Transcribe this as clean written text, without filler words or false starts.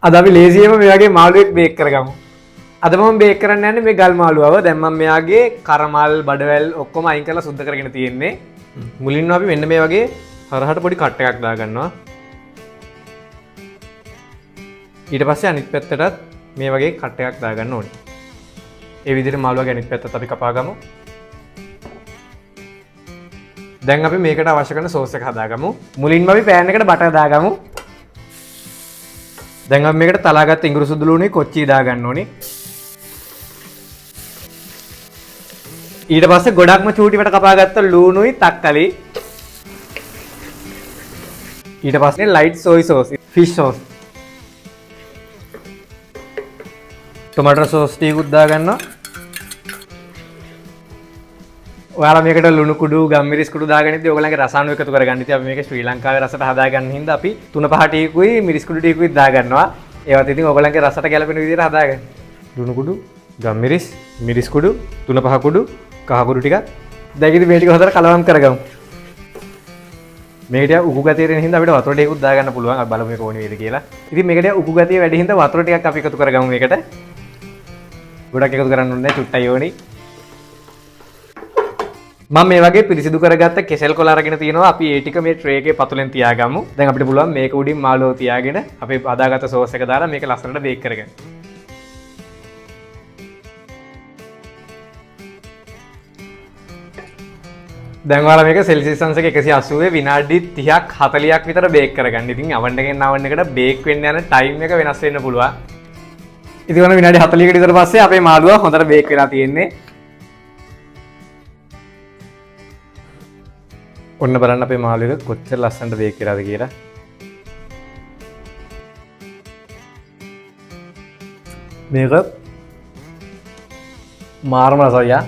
අද අපි ලේසියෙම මේ වගේ මාළුවෙක් බේක් කරගමු. අද මම බේක් කරන්න යන්නේ මේ ගල් මාළුවව. දැන් මම මෙයාගේ කරමල් බඩවැල් ඔක්කොම අයින් කරලා සුද්ධ කරගෙන තියෙන්නේ. මුලින්ම අපි මෙන්න මේ වගේ හරහට පොඩි කට් එකක් දාගන්නවා. ඊට පස්සේ අනිත් පැත්තටත් මේ වගේ කට් එකක් දාගන්න ඕනේ. ඒ විදිහට මාළුවගේ අනිත් පැත්තත් අපි කපා ගමු. දැන් අපි මේකට අවශ්‍ය කරන සෝස් එක හදාගමු. මුලින්ම අපි පෑන් එකට බටර් දාගමු. දැන් අපි මේකට තලාගත්ත ඉඟුරු සුදු ලුණුයි කොච්චි දාගන්න ඕනේ. ඊට පස්සේ ගොඩක්ම චූටිවට කපාගත්ත ලුණුයි තක්කලි. ඊට පස්සේ light soy sauce, fish sauce. Tomato sauce ටිකකුත් දාගන්නවා. ඔයාලා මේකට ලුණු කුඩු ගම්මිරිස් කුඩු දාගනිද්දී ඔයගලගේ රස අණු එකතු කරගන්න. ඉතින් අපි මේක ශ්‍රී ලංකාවේ රසට හදාගන්න හින්දා අපි 3-5 ටිකුයි මිරිස් කුඩු ටිකුයි දාගන්නවා. ඒවත් ඉතින් ඔයගලගේ රසට ගැලපෙන විදිහට හදාගන්න. ලුණු කුඩු, ගම්මිරිස්, මිරිස් කුඩු, 3-5 කුඩු, කහ කුඩු ටිකක්. දැන් ඉතින් මේ ටික හොඳට කලවම් කරගමු. මේකට උගු ගතිය තියෙන හින්දා අපිට වතුර ටිකකුත් දාගන්න පුළුවන්. අපි බලමු මේක ඕනි වේද කියලා. ඉතින් මේකට උගු ගතිය වැඩි හින්දා වතුර ටිකක් අපි එකතු කරගමු මේකට. ගොඩක් එකතු කරන්න ඕනේ නැහැ, චුට්ටයි ඕනි. මම මේ වගේ පිරිසිදු කරගත්ත කෙසෙල් කොළ අරගෙන තියෙනවා. අපි ඒ ටික මේ ට්‍රේ එකේ පතුලෙන් තියාගමු. දැන් අපිට පුළුවන් මේක උඩින් මාළුව තියාගෙන අපි හදාගත්ත සෝස් එක දාලා මේක ලස්සනට බේක් කරගන්න. දැන් ඔයාලා මේක සෙල්සියස් අංශක 180 විනාඩි 30ක් 40ක් විතර බේක් කරගන්න. ඉතින් oven එකෙන් oven එකට බේක් වෙන්න යන ටයිම් එක වෙනස් වෙන්න පුළුවන්. ඉතින් ඔන්න විනාඩි 40කට විතර පස්සේ අපේ මාළුව හොඳට බේක් වෙලා තියෙන්නේ. ඔන්න බලන්න අපේ මාළුව එක කොච්චර ලස්සනට බේක් වෙලාද කියලා. මේක මාරම රසයි.